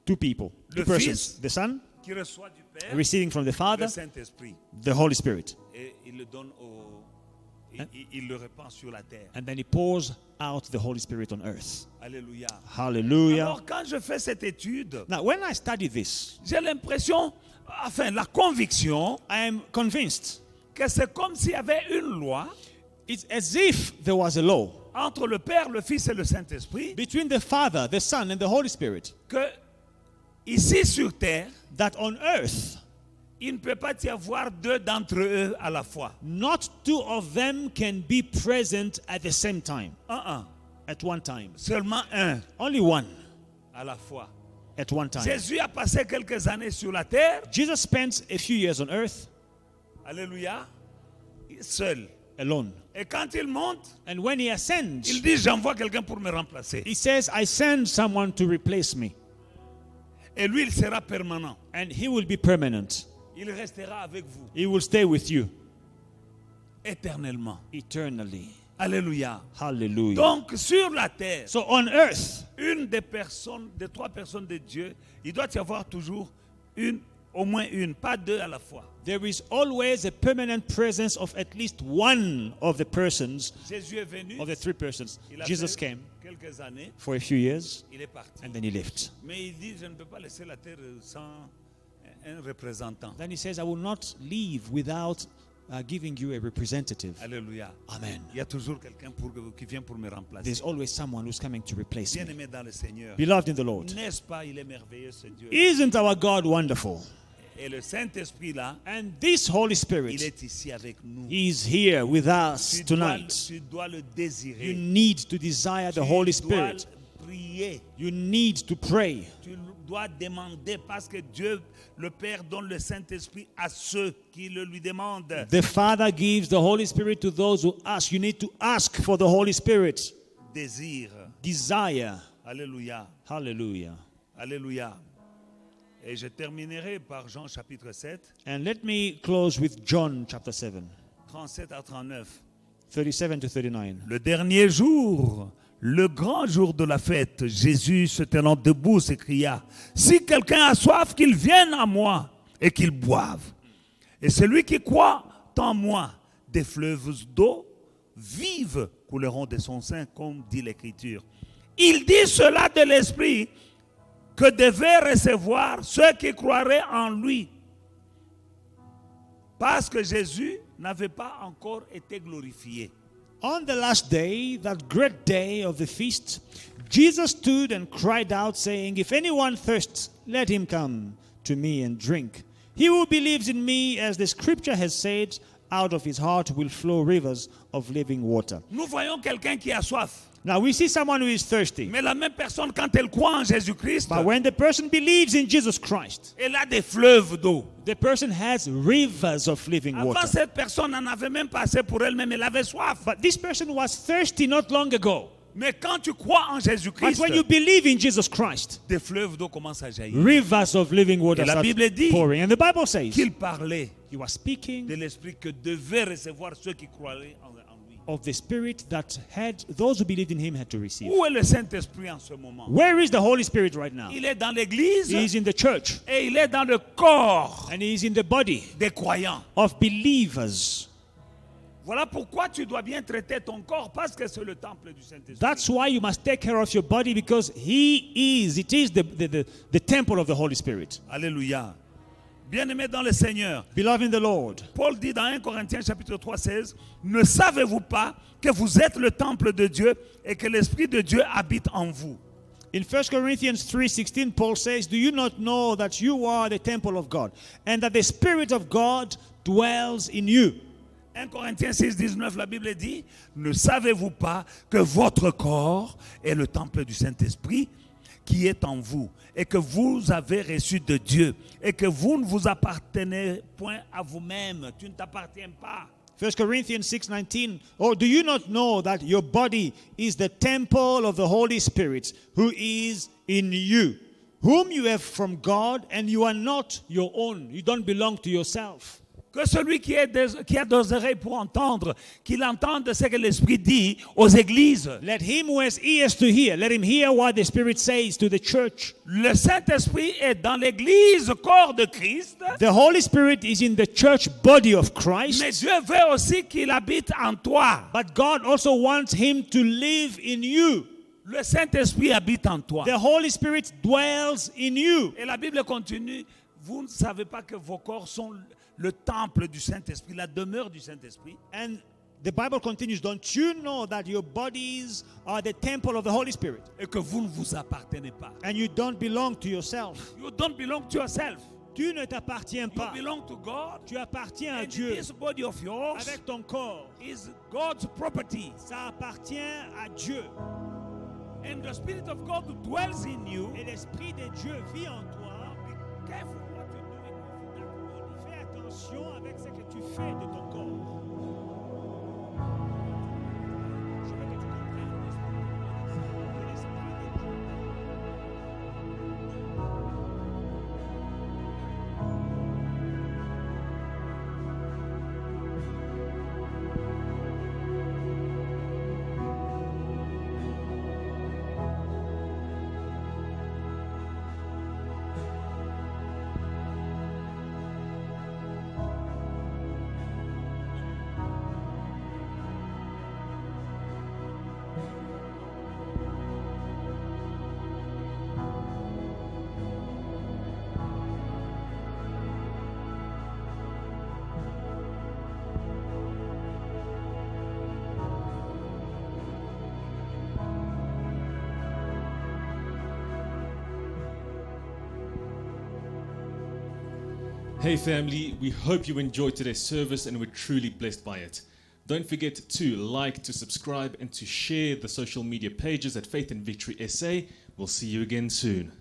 S2: 2 people. 2
S3: Le
S2: persons.
S3: Fils.
S2: The Son
S3: qui reçoivent du Père,
S2: receiving from the
S3: le
S2: Father,
S3: Saint-Esprit.
S2: the Holy Spirit.
S3: Et il le donne il le répand sur la terre.
S2: And then he pours out the Holy Spirit on earth.
S3: Alléluia.
S2: Hallelujah.
S3: Alors quand je fais cette étude,
S2: Now, when I study this,
S3: j'ai l'impression, enfin la conviction,
S2: I am convinced
S3: que c'est comme s'il y avait une loi
S2: it's as if there was a law
S3: entre le Père, le Fils et le Saint-Esprit,
S2: between the Father, the Son, and the Holy Spirit,
S3: que ici sur terre,
S2: that on earth,
S3: il ne peut pas y avoir 2 d'entre eux à la fois.
S2: not 2 of them can be present at the same time,
S3: Un.
S2: at one time.
S3: Seulement un
S2: Only one
S3: à la fois.
S2: at one time.
S3: Jésus a passé quelques années sur la terre,
S2: Jesus spent a few years on earth
S3: alléluia, seul.
S2: alone.
S3: Et quand il monte,
S2: And when he
S3: il
S2: ascends,
S3: dit j'envoie quelqu'un pour me remplacer.
S2: he says, I send someone to replace me.
S3: Et lui, il sera permanent.
S2: And he will be permanent.
S3: Il restera avec vous
S2: He will stay with you
S3: éternellement.
S2: eternally.
S3: Alléluia.
S2: Hallelujah.
S3: Donc, sur la terre,
S2: So on earth,
S3: une des personnes, des trois personnes de Dieu, il doit y avoir toujours une, au moins une, pas deux à la fois.
S2: there is always a permanent presence of at least one of the persons,
S3: Jésus est venu,
S2: of the three persons.
S3: il a
S2: Jesus
S3: fait
S2: came
S3: quelques années,
S2: for a few years
S3: il est parti.
S2: and then he left.
S3: Mais il dit, je ne peux pas laisser la terre sans un représentant.
S2: Then he says, I will not leave without giving you a representative.
S3: Alléluia.
S2: Amen.
S3: Il y a toujours quelqu'un qui vient pour me remplacer.
S2: There's always someone who's coming to replace me.
S3: Bien-aimé dans le Seigneur.
S2: Beloved in the Lord,
S3: N'est-ce pas, il est merveilleux ce Dieu.
S2: isn't our God wonderful?
S3: Et le Saint-Esprit là,
S2: And this Holy
S3: il
S2: Spirit
S3: est ici avec nous.
S2: is here with us tonight.
S3: Tu dois le
S2: You
S3: désirer.
S2: need to desire the
S3: Tu
S2: Holy
S3: dois
S2: Spirit.
S3: prier.
S2: You need to pray.
S3: Tu dois demander parce que Dieu, le Père, donne le Saint-Esprit à ceux qui le lui demandent.
S2: The Father gives the Holy Spirit to those who ask. You need to ask for the Holy Spirit.
S3: Désir.
S2: Desire.
S3: Alléluia.
S2: Hallelujah.
S3: Alléluia. Et je terminerai par Jean chapitre 7,
S2: And let me close with John chapter 7,
S3: 37 à 39.
S2: 37 to 39.
S3: Le dernier jour, le grand jour de la fête, Jésus se tenant debout s'écria, « Si quelqu'un a soif, qu'il vienne à moi et qu'il boive. Et celui qui croit en moi, des fleuves d'eau vive couleront de son sein, comme dit l'Écriture. » Il dit cela de l'Esprit que devaient recevoir ceux qui croiraient en lui. Parce que Jésus n'avait pas encore été glorifié.
S2: On the last day, that great day of the feast, Jesus stood and cried out, saying, If anyone thirsts, let him come to me and drink. He who believes in me, as the scripture has said, out of his heart will flow rivers of living water.
S3: Nous voyons quelqu'un qui a soif.
S2: Now we see someone who is thirsty.
S3: Mais la même personne, quand elle croit en Jésus-Christ,
S2: But when the person believes in Jesus Christ,
S3: elle a des fleuves d'eau.
S2: the person has rivers of living
S3: Avant,
S2: water.
S3: cette personne n'en avait même pas assez pour elle-même. Elle avait soif.
S2: But this person was thirsty not long ago.
S3: Mais quand tu crois en
S2: But
S3: Jésus-Christ,
S2: when you believe in Jesus Christ,
S3: des fleuves d'eau commencent à jaillir.
S2: rivers of living water
S3: Et la
S2: start
S3: Bible dit
S2: pouring. And the Bible says
S3: Qu'il parlait
S2: he was speaking
S3: de l'Esprit que devaient recevoir ceux qui croyaient en lui.
S2: of the Spirit that had those who believed in him had to receive.
S3: Où est le Saint-Esprit en ce moment?
S2: Where is the Holy Spirit right now?
S3: Il est dans l'Église
S2: He is in the church
S3: et il est dans le corps
S2: and he is in the body
S3: des croyants.
S2: of believers.
S3: Voilà pourquoi tu dois bien traiter ton corps parce que c'est le temple du Saint-Esprit.
S2: That's why you must take care of your body because it is the temple of the Holy Spirit.
S3: Alléluia. Bien-aimés dans le Seigneur,
S2: Beloved in the Lord,
S3: Paul dit dans 1 Corinthiens chapitre 3, 16, « Ne savez-vous pas que vous êtes le temple de Dieu et que l'Esprit de Dieu habite en vous ?»
S2: in 1 Corinthians 3:16, Paul says, Do you not know that you are the temple of God and that the Spirit of God dwells in you?
S3: 1 Corinthiens 6, 19, la Bible dit, « Ne savez-vous pas que votre corps est le temple du Saint-Esprit qui est en vous et que vous avez reçu de Dieu et que vous ne vous appartenez point à vous-même. » Tu ne t'appartiens pas.
S2: 1 Corinthians 6:19, or do you not know that your body is the temple of the Holy Spirit who is in you, whom you have from God, and you are not your own. You don't belong to yourself.
S3: Que celui qui a des oreilles pour entendre, qu'il entende ce que l'Esprit dit aux églises.
S2: Let him who has ears to hear, let him hear what the Spirit says to the church.
S3: Le Saint-Esprit est dans l'église, corps de Christ.
S2: The Holy Spirit is in the church body of
S3: Mais
S2: Christ,
S3: Dieu veut aussi qu'il habite en toi.
S2: but God also wants him to live in you.
S3: Le Saint-Esprit habite en toi.
S2: The Holy Spirit dwells in you.
S3: Et la Bible continue, vous ne savez pas que vos corps sont le temple du Saint-Esprit, la demeure du Saint-Esprit.
S2: And the Bible continues, don't you know that your bodies are the temple of the Holy Spirit?
S3: Et que vous ne vous appartenez pas.
S2: And you don't belong to yourself.
S3: You don't belong to yourself.
S2: Tu ne t'appartiens
S3: You
S2: pas.
S3: belong to God.
S2: Tu appartiens à
S3: And
S2: Dieu.
S3: this body of yours
S2: Avec ton corps,
S3: is God's property.
S2: ça appartient à Dieu.
S3: And the Spirit of God dwells in you.
S2: Et l'Esprit de Dieu vit en toi.
S3: Be careful what you're doing with that body.
S2: Fais attention avec ce que tu fais de ton corps. Je veux que tu comprennes que l'Esprit de Dieu.
S4: Hey family, we hope you enjoyed today's service and were truly blessed by it. Don't forget to like, to subscribe, and to share the social media pages at Faith and Victory SA. We'll see you again soon.